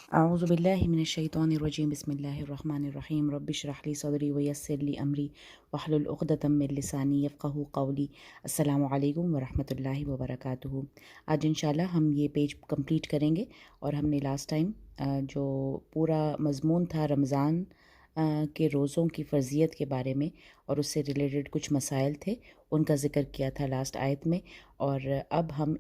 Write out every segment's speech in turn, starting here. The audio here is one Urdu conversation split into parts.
أعوذ بالله من الشيطان الرجيم بسم الله الرحمن الرحيم رب اشرح لي صدري ويسر لي أمري واحلل عقدة من لساني يفقهوا قولي السلام علیکم ورحمۃ اللہ وبرکاتہ۔ آج انشاءاللہ ہم یہ پیج کمپلیٹ کریں گے، اور ہم نے لاسٹ ٹائم جو پورا مضمون تھا رمضان کے روزوں کی فرضیت کے بارے میں اور اس سے ریلیٹڈ کچھ مسائل تھے، ان کا ذکر کیا تھا لاسٹ آیت میں۔ اور اب ہم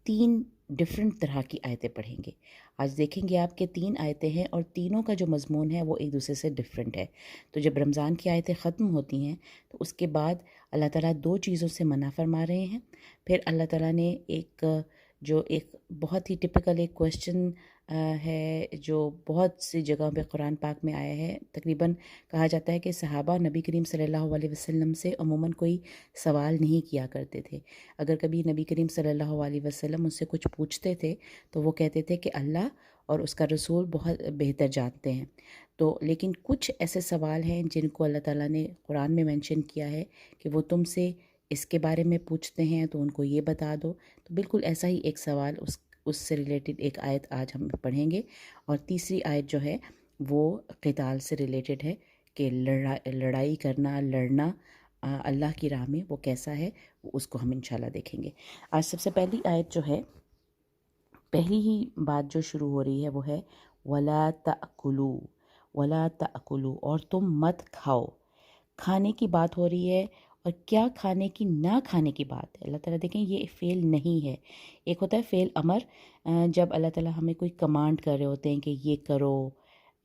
3 ڈفرینٹ طرح کی آیتیں پڑھیں گے۔ آج دیکھیں گے آپ کے 3 آیتیں ہیں، اور تینوں کا جو مضمون ہے وہ ایک دوسرے سے ڈفرینٹ ہے۔ تو جب رمضان کی آیتیں ختم ہوتی ہیں تو اس کے بعد اللہ تعالیٰ 2 چیزوں سے منع فرما رہے ہیں۔ پھر اللہ تعالیٰ نے ایک بہت ہی ٹپیکل ایک کویسچن ہے جو بہت سی جگہوں پہ قرآن پاک میں آیا ہے۔ تقریباً کہا جاتا ہے کہ صحابہ نبی کریم صلی اللہ علیہ وسلم سے عموماً کوئی سوال نہیں کیا کرتے تھے۔ اگر کبھی نبی کریم صلی اللہ علیہ وسلم ان سے کچھ پوچھتے تھے تو وہ کہتے تھے کہ اللہ اور اس کا رسول بہت بہتر جانتے ہیں۔ تو لیکن کچھ ایسے سوال ہیں جن کو اللہ تعالیٰ نے قرآن میں مینشن کیا ہے کہ وہ تم سے اس کے بارے میں پوچھتے ہیں تو ان کو یہ بتا دو۔ تو بالکل ایسا ہی ایک سوال اس سے ریلیٹڈ ایک آیت آج ہم پڑھیں گے، اور تیسری آیت جو ہے وہ قتال سے ریلیٹڈ ہے کہ لڑائی کرنا، لڑنا اللہ کی راہ میں وہ کیسا ہے، اس کو ہم انشاءاللہ دیکھیں گے۔ آج سب سے پہلی آیت جو ہے، پہلی ہی بات جو شروع ہو رہی ہے وہ ہے وَلَا تَأْكُلُوا، وَلَا تَأْكُلُوا، اور تم مت کھاؤ۔ کھانے کی بات ہو رہی ہے، اور کیا کھانے کی، نہ کھانے کی بات ہے۔ اللہ تعالیٰ دیکھیں یہ فعل نہیں ہے، ایک ہوتا ہے فعل امر، جب اللہ تعالیٰ ہمیں کوئی کمانڈ کر رہے ہوتے ہیں کہ یہ کرو،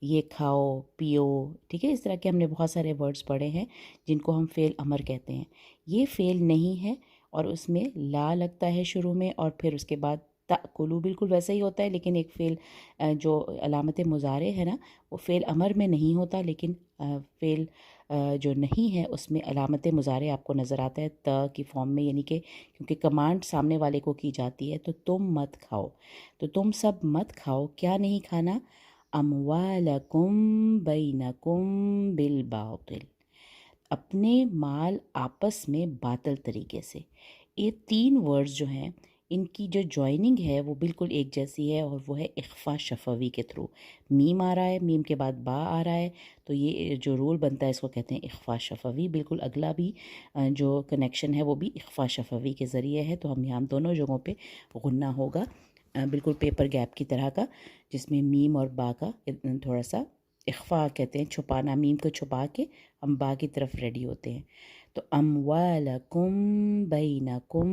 یہ کھاؤ، پیو، ٹھیک ہے، اس طرح کے ہم نے بہت سارے ورڈز پڑھے ہیں جن کو ہم فعل امر کہتے ہیں۔ یہ فعل نہیں ہے، اور اس میں لا لگتا ہے شروع میں، اور پھر اس کے بعد تأکلو بالکل ویسا ہی ہوتا ہے، لیکن ایک فعل جو علامت مضارع ہے نا، وہ فعل امر میں نہیں ہوتا، لیکن فعل جو نہیں ہے اس میں علامت مضارع آپ کو نظر آتا ہے تا کی فارم میں، یعنی کہ کیونکہ کمانڈ سامنے والے کو کی جاتی ہے، تو تم مت کھاؤ۔ تو تم سب مت کھاؤ، کیا نہیں کھانا؟ اموالکم بینکم بالباطل، اپنے مال آپس میں باطل طریقے سے۔ یہ 3 ورڈز جو ہیں ان کی جو جوائننگ ہے وہ بالکل ایک جیسی ہے، اور وہ ہے اخفا شفوی کے تھرو۔ میم آ رہا ہے، میم کے بعد با آ رہا ہے، تو یہ جو رول بنتا ہے اس کو کہتے ہیں اخفا شفوی۔ بالکل اگلا بھی جو کنیکشن ہے وہ بھی اخفا شفوی کے ذریعے ہے، تو ہم یہاں دونوں جگہوں پہ غنہ ہوگا، بالکل پیپر گیپ کی طرح کا، جس میں میم اور با کا تھوڑا سا اخفا کہتے ہیں، چھپانا، میم کو چھپا کے ہم با کی طرف ریڈی ہوتے ہیں۔ تو اموالکم بینکم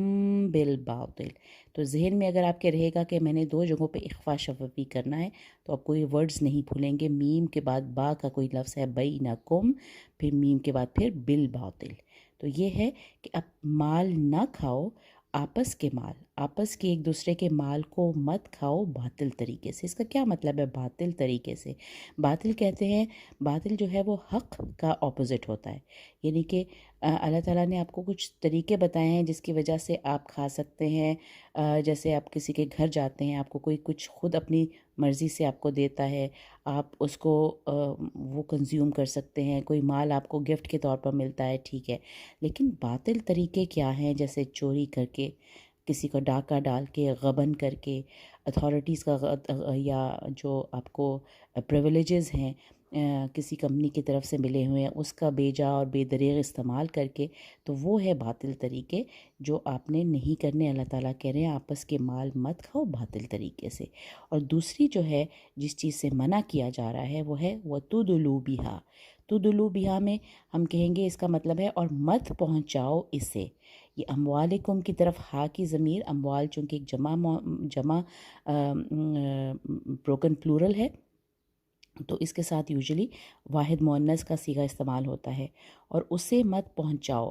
بالباطل، تو ذہن میں اگر آپ کے رہے گا کہ میں نے 2 جگہوں پہ اخفا شفوی کرنا ہے، تو آپ کوئی ورڈز نہیں بھولیں گے۔ میم کے بعد با کا کوئی لفظ ہے بینکم، پھر میم کے بعد پھر بالباطل، تو یہ ہے کہ اب مال نہ کھاؤ، آپس کے مال، آپس کے ایک دوسرے کے مال کو مت کھاؤ باطل طریقے سے۔ اس کا کیا مطلب ہے باطل طریقے سے؟ باطل کہتے ہیں، باطل جو ہے وہ حق کا اپوزٹ ہوتا ہے، یعنی کہ اللہ تعالیٰ نے آپ کو کچھ طریقے بتائے ہیں جس کی وجہ سے آپ کھا سکتے ہیں۔ جیسے آپ کسی کے گھر جاتے ہیں، آپ کو کوئی کچھ خود اپنی مرضی سے آپ کو دیتا ہے، آپ اس کو وہ کنزیوم کر سکتے ہیں۔ کوئی مال آپ کو گفٹ کے طور پر ملتا ہے، ٹھیک ہے، لیکن باطل طریقے کیا ہیں؟ جیسے چوری کر کے، کسی کو ڈاکہ ڈال کے، غبن کر کے، اتھارٹیز کا یا جو آپ کو پریویلیجز ہیں کسی کمپنی کی طرف سے ملے ہوئے ہیں، اس کا بے جا اور بے دریغ استعمال کر کے، تو وہ ہے باطل طریقے جو آپ نے نہیں کرنے۔ اللہ تعالیٰ کہہ رہے ہیں آپس کے مال مت کھاؤ باطل طریقے سے۔ اور دوسری جو ہے جس چیز سے منع کیا جا رہا ہے وہ ہے وَتُدْلُوا بِهَا۔ تُدْلُوا بِهَا میں ہم کہیں گے اس کا مطلب ہے اور مت پہنچاؤ اسے۔ یہ اموالکم کی طرف ہا کی ضمیر، اموال چونکہ ایک جمع بروکن پلورل ہے، تو اس کے ساتھ یوزلی واحد مؤنث کا صیغہ استعمال ہوتا ہے، اور اسے مت پہنچاؤ۔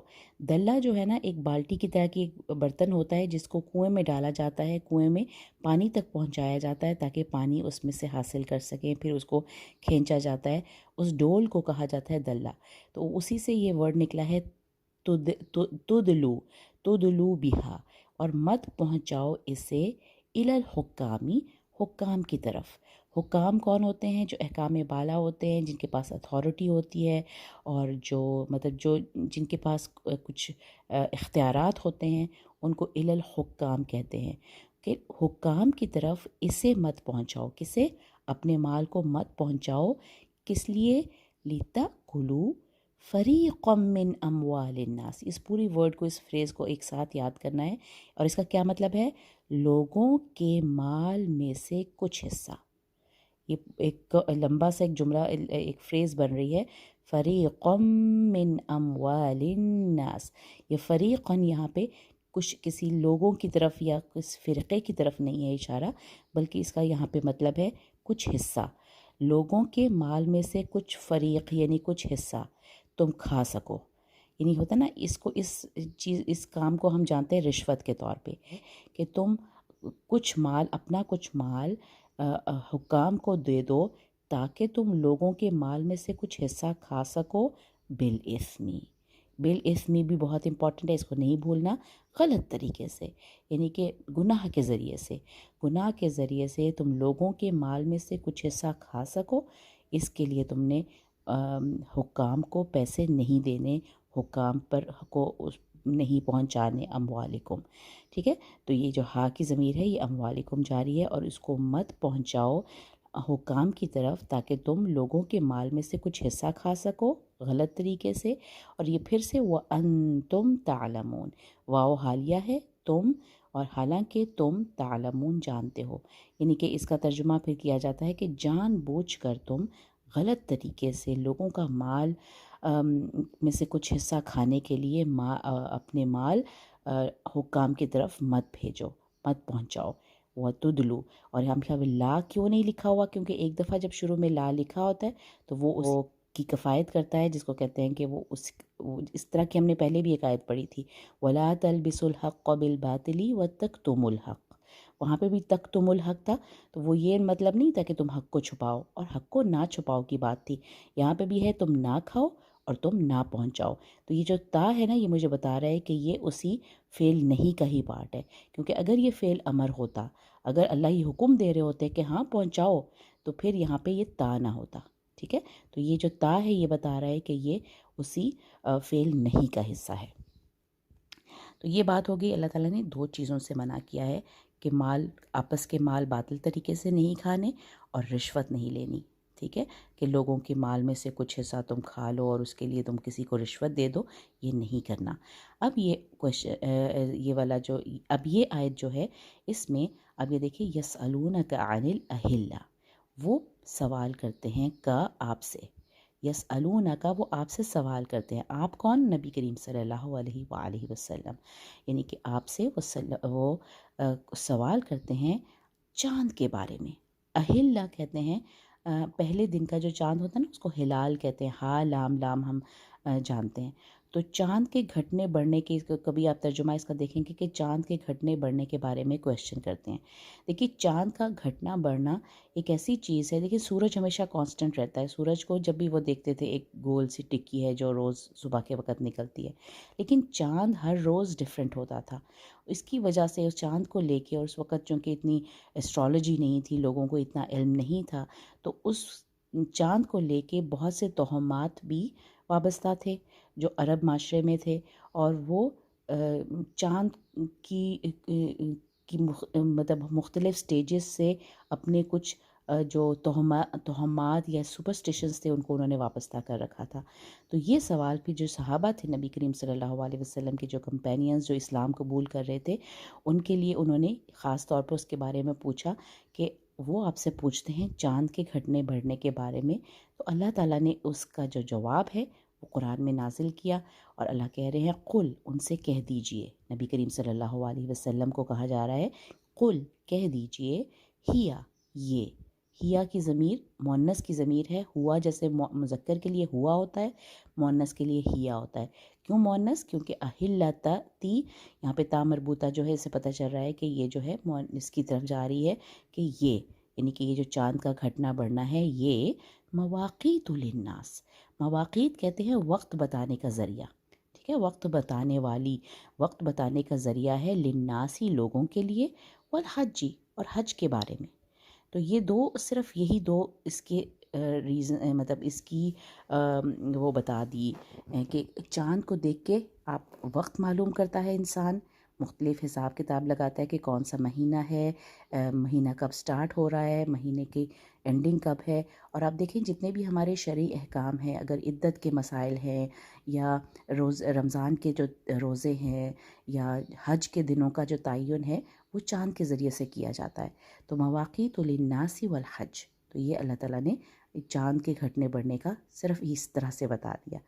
دلہ جو ہے نا ایک بالٹی کی طرح کی ایک برتن ہوتا ہے جس کو کنویں میں ڈالا جاتا ہے، کنویں میں پانی تک پہنچایا جاتا ہے تاکہ پانی اس میں سے حاصل کر سکیں، پھر اس کو کھینچا جاتا ہے، اس ڈول کو کہا جاتا ہے دلہ۔ تو اسی سے یہ ورڈ نکلا ہے تدلو بہا، اور مت پہنچاؤ اسے الی الحکامی، حکام کی طرف۔ حکام کون ہوتے ہیں؟ جو احکام بالا ہوتے ہیں، جن کے پاس اتھارٹی ہوتی ہے، اور جو جن کے پاس کچھ اختیارات ہوتے ہیں، ان کو الی الحکام کہتے ہیں، کہ حکام کی طرف اسے مت پہنچاؤ۔ کسے؟ اپنے مال کو مت پہنچاؤ. کس لیے؟ لِتَأْكُلُوا فَرِيقًا مِّنْ أَمْوَالِ النَّاسِ. اس پوری ورڈ کو، اس فریز کو ایک ساتھ یاد کرنا ہے. اور اس کا کیا مطلب ہے؟ لوگوں کے مال میں سے کچھ حصہ. یہ ایک لمبا سا ایک جملہ، ایک فریز بن رہی ہے، فریقا من اموال الناس. یہ فریقاً یہاں پہ کسی لوگوں کی طرف یا کس فرقے کی طرف نہیں ہے اشارہ، بلکہ اس کا یہاں پہ مطلب ہے کچھ حصہ. لوگوں کے مال میں سے کچھ فریق یعنی کچھ حصہ تم کھا سکو. یعنی ہوتا نا، اس کام کو ہم جانتے ہیں رشوت کے طور پہ، کہ تم کچھ مال، اپنا کچھ مال حکام کو دے دو تاکہ تم لوگوں کے مال میں سے کچھ حصہ کھا سکو بالاسمی. بالاسمی بھی بہت امپورٹنٹ ہے، اس کو نہیں بھولنا. غلط طریقے سے، یعنی کہ گناہ کے ذریعے سے تم لوگوں کے مال میں سے کچھ حصہ کھا سکو. اس کے لیے تم نے حکام کو پیسے نہیں دینے، حکام پر کو نہیں پہنچانے. اموالکم، ٹھیک ہے. تو یہ جو ہا کی ضمیر ہے یہ اموالکم جاری ہے، اور اس کو مت پہنچاؤ حکام کی طرف تاکہ تم لوگوں کے مال میں سے کچھ حصہ کھا سکو غلط طریقے سے. اور یہ پھر سے وَأَنْتُمْ تَعْلَمُونَ، واو حالیہ ہے، تم، اور حالانکہ تم تعلمون جانتے ہو. یعنی کہ اس کا ترجمہ پھر کیا جاتا ہے کہ جان بوجھ کر تم غلط طریقے سے لوگوں کا مال میں سے کچھ حصہ کھانے کے لیے اپنے مال حکام کی طرف مت بھیجو، مت پہنچاؤ. وَتُدْلُوا، اور یہاں پہ لا کیوں نہیں لکھا ہوا؟ کیونکہ ایک دفعہ جب شروع میں لا لکھا ہوتا ہے تو وہ اس کی کفایت کرتا ہے، جس کو کہتے ہیں کہ وہ اس طرح کی ہم نے پہلے بھی ایک آیت پڑھی تھی، وَلَا تَلْبِسُوا الْحَقَّ بِالْبَاطِلِ وَتَكْتُمُوا الْحَقَّ. وہاں پہ بھی تکتم الحق تھا، تو وہ یہ مطلب نہیں تھا کہ تم حق کو چھپاؤ اور حق کو نہ چھپاؤ کی بات تھی. یہاں پہ بھی ہے تم نہ کھاؤ اور تم نہ پہنچاؤ. تو یہ جو تا ہے نا، یہ مجھے بتا رہا ہے کہ یہ اسی فعل نہیں کا ہی پارٹ ہے. کیونکہ اگر یہ فعل امر ہوتا، اگر اللہ یہ حکم دے رہے ہوتے کہ ہاں پہنچاؤ، تو پھر یہاں پہ یہ تا نہ ہوتا. ٹھیک ہے. تو یہ جو تا ہے یہ بتا رہا ہے کہ یہ اسی فعل نہیں کا حصہ ہے. تو یہ بات ہوگی، اللہ تعالیٰ نے دو چیزوں سے منع کیا ہے کہ آپس کے مال باطل طریقے سے نہیں کھانے اور رشوت نہیں لینی. ٹھیک ہے، کہ لوگوں کے مال میں سے کچھ حصہ تم کھا لو اور اس کے لیے تم کسی کو رشوت دے دو، یہ نہیں کرنا. اب یہ والا اب یہ آیت جو ہے اس میں اب یہ دیکھیں، یسألونک عن الاہلہ، وہ سوال کرتے ہیں آپ سے. یسألونکا، وہ آپ سے سوال کرتے ہیں. آپ کون؟ نبی کریم صلی اللہ علیہ وآلہ وسلم. یعنی کہ آپ سے وہ سوال کرتے ہیں چاند کے بارے میں. اہلہ کہتے ہیں پہلے دن کا جو چاند ہوتا ہے نا، اس کو ہلال کہتے ہیں. ہا لام ہم جانتے ہیں. تو چاند کے گھٹنے بڑھنے کی، کبھی آپ ترجمہ اس کا دیکھیں گے کہ چاند کے گھٹنے بڑھنے کے بارے میں کویشچن کرتے ہیں. دیکھیے، چاند کا گھٹنا بڑھنا ایک ایسی چیز ہے. دیکھیے، سورج ہمیشہ کانسٹنٹ رہتا ہے. سورج کو جب بھی وہ دیکھتے تھے ایک گول سی ٹکی ہے جو روز صبح کے وقت نکلتی ہے، لیکن چاند ہر روز ڈیفرنٹ ہوتا تھا. اس کی وجہ سے اس چاند کو لے کے، اور اس وقت چونکہ اتنی ایسٹرالوجی نہیں تھی، لوگوں کو اتنا علم نہیں تھا، تو اس چاند کو لے کے بہت سے توہمات بھی وابستہ تھے جو عرب معاشرے میں تھے. اور وہ چاند کی مطلب مختلف سٹیجز سے اپنے کچھ جو توہمات یا سپرسٹیشنز تھے ان کو انہوں نے وابستہ کر رکھا تھا. تو یہ سوال پھر جو صحابہ تھے نبی کریم صلی اللہ علیہ وسلم کے، جو کمپینینز جو اسلام قبول کر رہے تھے، ان کے لیے انہوں نے خاص طور پر اس کے بارے میں پوچھا کہ وہ آپ سے پوچھتے ہیں چاند کے گھٹنے بڑھنے کے بارے میں. تو اللہ تعالیٰ نے اس کا جو جواب ہے وہ قرآن میں نازل کیا، اور اللہ کہہ رہے ہیں قل، ان سے کہہ دیجئے. نبی کریم صلی اللہ علیہ وسلم کو کہا جا رہا ہے قل، کہہ دیجئے، یہ ہیا کی ضمیر مؤنث کی ضمیر ہے. ہوا جیسے مذکر کے لیے ہوا ہوتا ہے، مؤنث کے لیے ہیا ہوتا ہے. کیوں مؤنث؟ کیونکہ اہلتا تی، یہاں پہ تا مربوطہ جو ہے، اس سے پتہ چل رہا ہے کہ یہ جو ہے مؤنث کی طرف جا رہی ہے، کہ یہ یعنی کہ یہ جو چاند کا گھٹنا بڑھنا ہے یہ مواقیت للناس. مواقیت کہتے ہیں وقت بتانے کا ذریعہ. ٹھیک ہے، وقت بتانے والی، وقت بتانے کا ذریعہ ہے للناس ہی، لوگوں کے لیے، والحجی، اور حج کے بارے میں. تو یہ صرف یہی دو اس کے ریزن، مطلب اس کی وہ بتا دی کہ چاند کو دیکھ کے آپ وقت معلوم کرتا ہے انسان، مختلف حساب کتاب لگاتا ہے کہ کون سا مہینہ ہے، مہینہ کب سٹارٹ ہو رہا ہے، مہینے کی اینڈنگ کب ہے۔ اور آپ دیکھیں جتنے بھی ہمارے شرعی احکام ہیں، اگر عدت کے مسائل ہیں یا رمضان کے جو روزے ہیں یا حج کے دنوں کا جو تعین ہے، وہ چاند کے ذریعے سے کیا جاتا ہے۔ تو مواقیت للناس والحج، تو یہ اللہ تعالیٰ نے چاند کے گھٹنے بڑھنے کا صرف اس طرح سے بتا دیا۔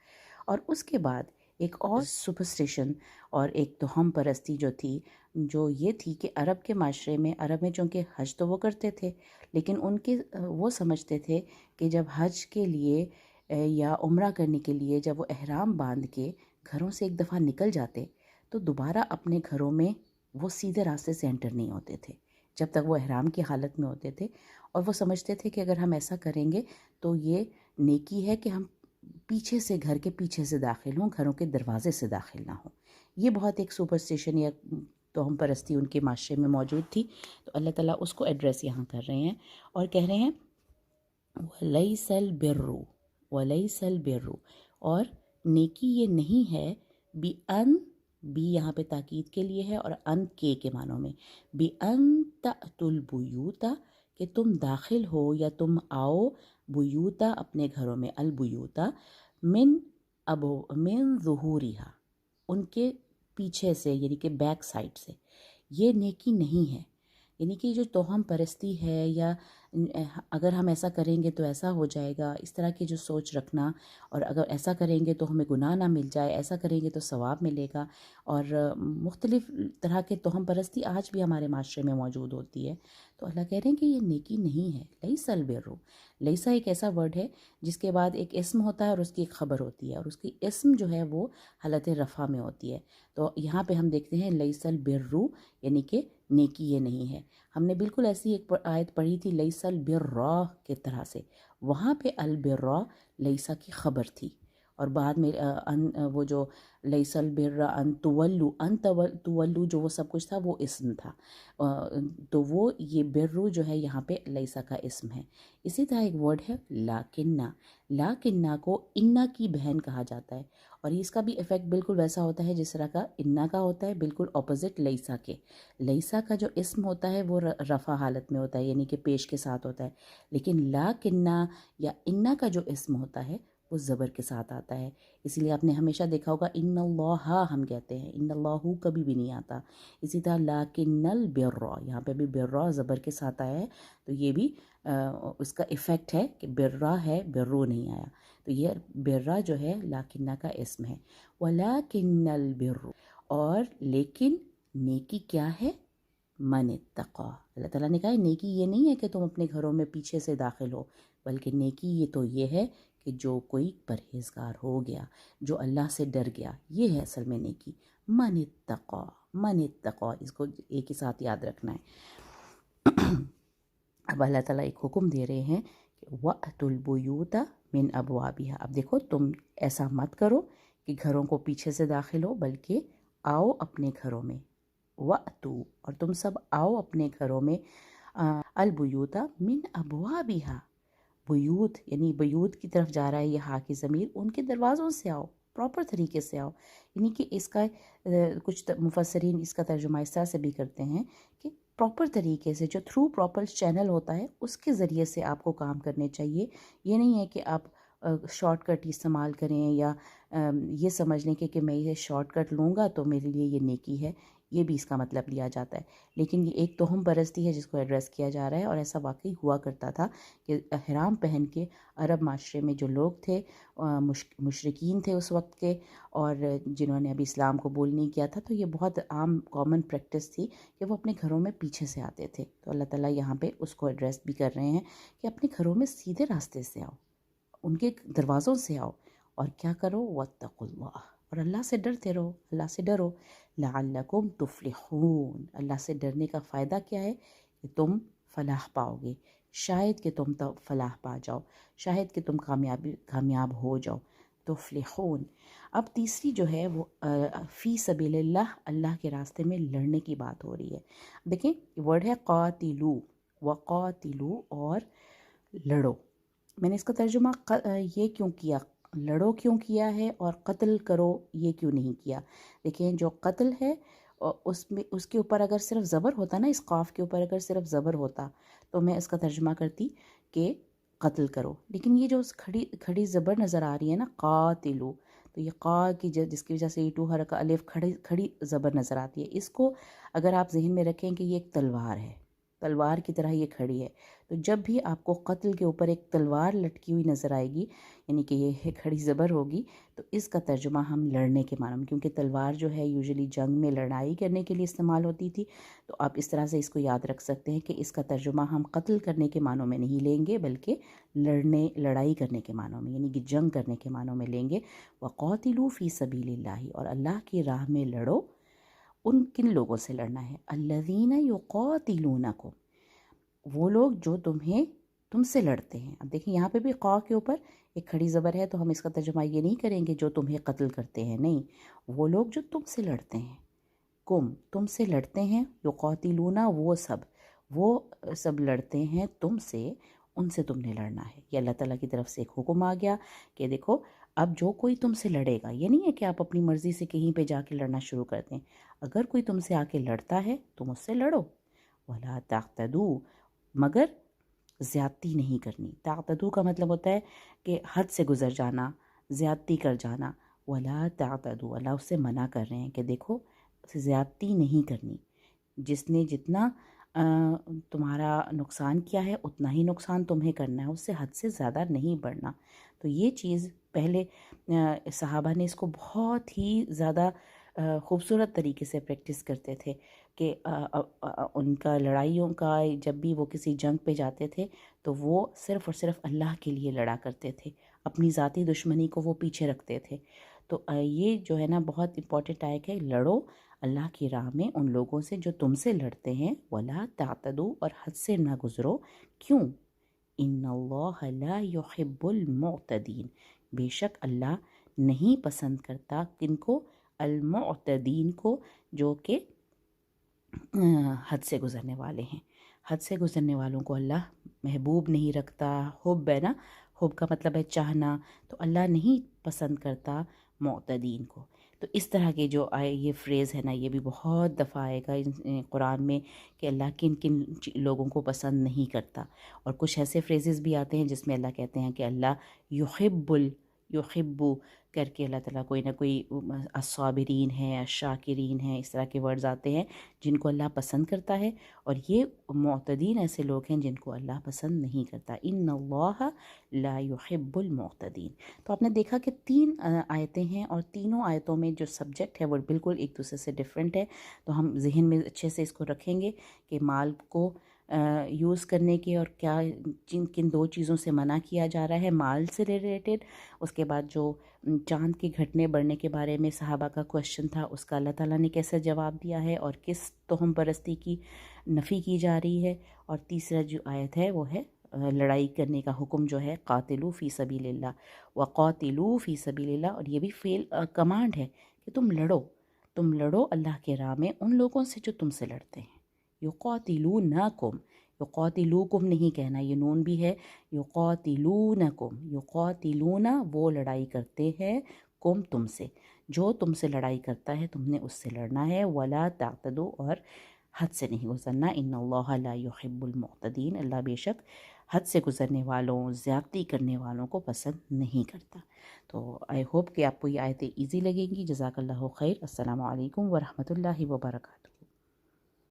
اور اس کے بعد ایک اور سپرسٹیشن اور ایک توہم پرستی جو تھی، جو یہ تھی کہ عرب کے معاشرے میں، عرب میں چونکہ حج تو وہ کرتے تھے، لیکن ان کے وہ سمجھتے تھے کہ جب حج کے لیے یا عمرہ کرنے کے لیے جب وہ احرام باندھ کے گھروں سے ایک دفعہ نکل جاتے تو دوبارہ اپنے گھروں میں وہ سیدھے راستے سے انٹر نہیں ہوتے تھے جب تک وہ احرام کی حالت میں ہوتے تھے، اور وہ سمجھتے تھے کہ اگر ہم ایسا کریں گے تو یہ نیکی ہے کہ ہم پیچھے سے، گھر کے پیچھے سے داخل ہوں، گھروں کے دروازے سے داخل نہ ہوں۔ یہ بہت ایک سپرسٹیشن یا توہم پرستی ان کے معاشرے میں موجود تھی، تو اللہ تعالیٰ اس کو ایڈریس یہاں کر رہے ہیں اور کہہ رہے ہیں وَلَيْسَ الْبِرُّ وَلَيْسَ الْبِرُّ، اور نیکی یہ نہیں ہے بِأَن، بی یہاں پہ تاکید کے لیے ہے اور ان کے معنوں میں، بِأَن تَأْتُوا الْبُيُوتَ، کہ تم داخل ہو یا تم آؤ، بیوتا اپنے گھروں میں، البیوتا من ظہورہا، ان کے پیچھے سے، یعنی کہ بیک سائڈ سے۔ یہ نیکی نہیں ہے، یعنی کہ جو توہم پرستی ہے یا اگر ہم ایسا کریں گے تو ایسا ہو جائے گا، اس طرح کی جو سوچ رکھنا، اور اگر ایسا کریں گے تو ہمیں گناہ نہ مل جائے، ایسا کریں گے تو ثواب ملے گا، اور مختلف طرح کے توہم پرستی آج بھی ہمارے معاشرے میں موجود ہوتی ہے۔ تو اللہ کہہ رہے ہیں کہ یہ نیکی نہیں ہے۔ لیس البر، لیسا ایک ایسا ورڈ ہے جس کے بعد ایک اسم ہوتا ہے اور اس کی ایک خبر ہوتی ہے، اور اس کی اسم جو ہے وہ حالت رفع میں ہوتی ہے۔ تو یہاں پہ ہم دیکھتے ہیں لیس البر، یعنی کہ نیکی یہ نہیں ہے۔ ہم نے بالکل ایسی ایک آیت پڑھی تھی لیس البر کی طرح سے، وہاں پہ البر لیسا کی خبر تھی، اور بعد میں وہ جو لیس البر ان تولو، تولو جو وہ سب کچھ تھا وہ اسم تھا، تو وہ یہ برو جو ہے یہاں پہ لیسا کا اسم ہے۔ اسی طرح ایک ورڈ ہے لاکنہ، لاکنہ کو انا کی بہن کہا جاتا ہے، اور اس کا بھی ایفیکٹ بالکل ویسا ہوتا ہے جس طرح کا انا کا ہوتا ہے، بالکل اپوزٹ لیسا کے۔ لیسا کا جو اسم ہوتا ہے وہ رفع حالت میں ہوتا ہے، یعنی کہ پیش کے ساتھ ہوتا ہے، لیکن لاکنہ یا انا کا جو اسم ہوتا ہے وہ زبر کے ساتھ آتا ہے۔ اسی لیے آپ نے ہمیشہ دیکھا ہوگا ان اللہ ہم کہتے ہیں، ان اللہ کبھی بھی نہیں آتا۔ اسی طرح لاکن البر، یہاں پہ بھی برا زبر کے ساتھ آیا ہے، تو یہ بھی اس کا ایفیکٹ ہے کہ برا ہے، برو نہیں آیا، تو یہ برا جو ہے لاکنہ کا اسم ہے۔ وَلَٰكِنَّ الْبِرُّ، اور لیکن نیکی کیا ہے؟ من اتقا، اللہ تعالیٰ نے کہا نیکی یہ نہیں ہے کہ تم اپنے گھروں میں پیچھے سے داخل ہو، بلکہ نیکی یہ تو یہ ہے کہ جو کوئی پرہیزگار ہو گیا، جو اللہ سے ڈر گیا، یہ ہے اصل میں نیکی۔ من اتقا، من اتقا، اس کو ایک ہی ساتھ یاد رکھنا ہے۔ اب اللہ تعالیٰ ایک حکم دے رہے ہیں کہ وَأْتُوا الْبُيُوتَ مِنْ أَبْوَابِهَا، اب دیکھو تم ایسا مت کرو کہ گھروں کو پیچھے سے داخل ہو، بلکہ آؤ اپنے گھروں میں، وَأْتُوا، اور تم سب آؤ اپنے گھروں میں، البیوت من ابوابها، بیوت یعنی بیوت کی طرف جا رہا ہے یہ ہا کی ضمیر، ان کے دروازوں سے آؤ، پراپر طریقے سے آؤ، یعنی کہ اس کا کچھ مفسرین اس کا ترجمہ اس طرح سے بھی کرتے ہیں کہ پراپر طریقے سے، جو تھرو پراپر چینل ہوتا ہے اس کے ذریعے سے آپ کو کام کرنے چاہیے۔ یہ نہیں ہے کہ آپ شارٹ کٹ استعمال کریں یا یہ سمجھ لیں کہ میں یہ شارٹ کٹ لوں گا تو میرے لیے یہ نیکی ہے، یہ بھی اس کا مطلب لیا جاتا ہے۔ لیکن یہ ایک توہم پرستی ہے جس کو ایڈریس کیا جا رہا ہے، اور ایسا واقعی ہوا کرتا تھا کہ احرام پہن کے عرب معاشرے میں جو لوگ تھے، مشرکین تھے اس وقت کے، اور جنہوں نے ابھی اسلام قبول نہیں کیا تھا، تو یہ بہت عام کامن پریکٹس تھی کہ وہ اپنے گھروں میں پیچھے سے آتے تھے۔ تو اللہ تعالیٰ یہاں پہ اس کو ایڈریس بھی کر رہے ہیں کہ اپنے گھروں میں سیدھے راستے سے آؤ، ان کے دروازوں سے آؤ، اور کیا کرو؟ واتقوا اللہ، اور اللہ سے ڈرتے رہو، اللہ سے ڈرو، لعلکم تفلحون، اللہ سے ڈرنے کا فائدہ کیا ہے؟ کہ تم فلاح پاؤ گے، شاید کہ تم فلاح پا جاؤ، شاید کہ تم کامیاب ہو جاؤ، تفلحون۔ اب تیسری جو ہے وہ فی سبیل اللہ، اللہ کے راستے میں لڑنے کی بات ہو رہی ہے۔ دیکھیں ورڈ ہے قاتلو، وقاتلو، اور لڑو۔ میں نے اس کا ترجمہ یہ کیوں کیا، لڑو کیوں کیا ہے، اور قتل کرو یہ کیوں نہیں کیا؟ دیکھیں جو قتل ہے اس میں اس کے اوپر اگر صرف زبر ہوتا نا، اس قاف کے اوپر اگر صرف زبر ہوتا تو میں اس کا ترجمہ کرتی کہ قتل کرو، لیکن یہ جو کھڑی کھڑی زبر نظر آ رہی ہے نا، قاتلو، تو یہ قا کی جس کی وجہ سے یہ ٹو حرکہ الف کھڑی زبر نظر آتی ہے، اس کو اگر آپ ذہن میں رکھیں کہ یہ ایک تلوار ہے، تلوار کی طرح یہ کھڑی ہے، تو جب بھی آپ کو قتل کے اوپر ایک تلوار لٹکی ہوئی نظر آئے گی، یعنی کہ یہ کھڑی زبر ہوگی، تو اس کا ترجمہ ہم لڑنے کے معنی میں، کیونکہ تلوار جو ہے یوزلی جنگ میں لڑائی کرنے کے لیے استعمال ہوتی تھی، تو آپ اس طرح سے اس کو یاد رکھ سکتے ہیں کہ اس کا ترجمہ ہم قتل کرنے کے معنوں میں نہیں لیں گے، بلکہ لڑائی کرنے کے معنوں میں، یعنی کہ جنگ کرنے کے معنوں میں لیں گے۔ وَقَاتِلُوا فِي سَبِيلِ اللَّهِ، اور اللہ کی راہ میں لڑو۔ ان کن لوگوں سے لڑنا ہے؟ الَّذِينَ يُقَاتِلُونَكُمْ، وہ لوگ جو تم سے لڑتے ہیں۔ اب دیکھیں یہاں پہ بھی قا کے اوپر ایک کھڑی زبر ہے، تو ہم اس کا ترجمہ یہ نہیں کریں گے جو تمہیں قتل کرتے ہیں، نہیں، وہ لوگ جو تم سے لڑتے ہیں، تم سے لڑتے ہیں، یقاتلون، وہ سب لڑتے ہیں تم سے، ان سے تم نے لڑنا ہے۔ یہ اللہ تعالیٰ کی طرف سے ایک حکم آ گیا کہ دیکھو اب جو کوئی تم سے لڑے گا، یہ نہیں ہے کہ آپ اپنی مرضی سے کہیں پہ جا کے لڑنا شروع کر دیں، اگر کوئی تم سے آ کے لڑتا ہے تم اس سے لڑو۔ وَلَا تَعْتَدُوا، مگر زیادتی نہیں کرنی۔ تعتدو کا مطلب ہوتا ہے کہ حد سے گزر جانا، زیادتی کر جانا۔ وَلَا تَعْتَدُوا، اللہ اس سے منع کر رہے ہیں کہ دیکھو زیادتی نہیں کرنی، جس نے جتنا تمہارا نقصان کیا ہے اتنا ہی نقصان تمہیں کرنا ہے، اس سے حد سے زیادہ نہیں بڑھنا۔ تو یہ چیز پہلے صحابہ نے اس کو بہت ہی زیادہ خوبصورت طریقے سے پریکٹس کرتے تھے کہ ان کا لڑائیوں کا جب بھی وہ کسی جنگ پہ جاتے تھے تو وہ صرف اور صرف اللہ کے لیے لڑا کرتے تھے، اپنی ذاتی دشمنی کو وہ پیچھے رکھتے تھے۔ تو یہ جو ہے نا بہت امپورٹنٹ آیا کہ لڑو اللہ کی راہ میں ان لوگوں سے جو تم سے لڑتے ہیں، وَلَا تَعْتَدُوا، اور حد سے نہ گزرو۔ کیوں؟ إِنَّ اللَّهَ لَا يُحِبُّ الْمُعْتَدِينَ، بے شک اللہ نہیں پسند کرتا کن کو؟ المعتدین کو، جو کہ حد سے گزرنے والے ہیں۔ حد سے گزرنے والوں کو اللہ محبوب نہیں رکھتا۔ حب ہے نا، حب کا مطلب ہے چاہنا، تو اللہ نہیں پسند کرتا معتدین کو۔ تو اس طرح کے جو یہ فریز ہے نا، یہ بھی بہت دفعہ آئے گا قرآن میں کہ اللہ کن کن لوگوں کو پسند نہیں کرتا، اور کچھ ایسے فریزز بھی آتے ہیں جس میں اللہ کہتے ہیں کہ اللہ یحبو کر کے اللہ تعالیٰ کوئی نہ کوئی الصابرین ہیں، الشاکرین ہیں، اس طرح کے ورڈز آتے ہیں جن کو اللہ پسند کرتا ہے، اور یہ معتدین ایسے لوگ ہیں جن کو اللہ پسند نہیں کرتا۔ ان اللہ لا يحب المعتدین۔ تو آپ نے دیکھا کہ 3 آیتیں ہیں، اور تینوں آیتوں میں جو سبجیکٹ ہے وہ بالکل ایک دوسرے سے ڈیفرنٹ ہے، تو ہم ذہن میں اچھے سے اس کو رکھیں گے کہ مال کو یوز کرنے کے اور کیا کن 2 چیزوں سے منع کیا جا رہا ہے مال سے ریلیٹڈ۔ اس کے بعد جو چاند کے گھٹنے بڑھنے کے بارے میں صحابہ کا کوشچن تھا، اس کا اللہ تعالیٰ نے کیسے جواب دیا ہے اور کس تہم پرستی کی نفی کی جا رہی ہے، اور تیسرا جو آیت ہے وہ ہے لڑائی کرنے کا حکم جو ہے، قاتلوا فی سبیل اللہ، وقاتلوا فی سبیل اللہ، اور یہ بھی فعل کمانڈ ہے کہ تم لڑو اللہ کے راہ میں ان لوگوں سے جو تم سے لڑتے ہیں۔ یقاتلونکم، یقاتلوکم نہیں کہنا، یہ نون بھی ہے، یقاتلونکم، یقاتلون وہ لڑائی کرتے ہیں، کم تم سے، جو تم سے لڑائی کرتا ہے تم نے اس سے لڑنا ہے، ولا تعتدوا، اور حد سے نہیں گزرنا، ان اللہ لا يحب المعتدین، اللہ بے شک حد سے گزرنے والوں، زیادتی کرنے والوں کو پسند نہیں کرتا۔ تو آئی ہوپ کہ آپ کو یہ آیتیں ایزی لگیں گی۔ جزاک اللہ خیر۔ السلام علیکم ورحمۃ اللہ وبرکاتہ۔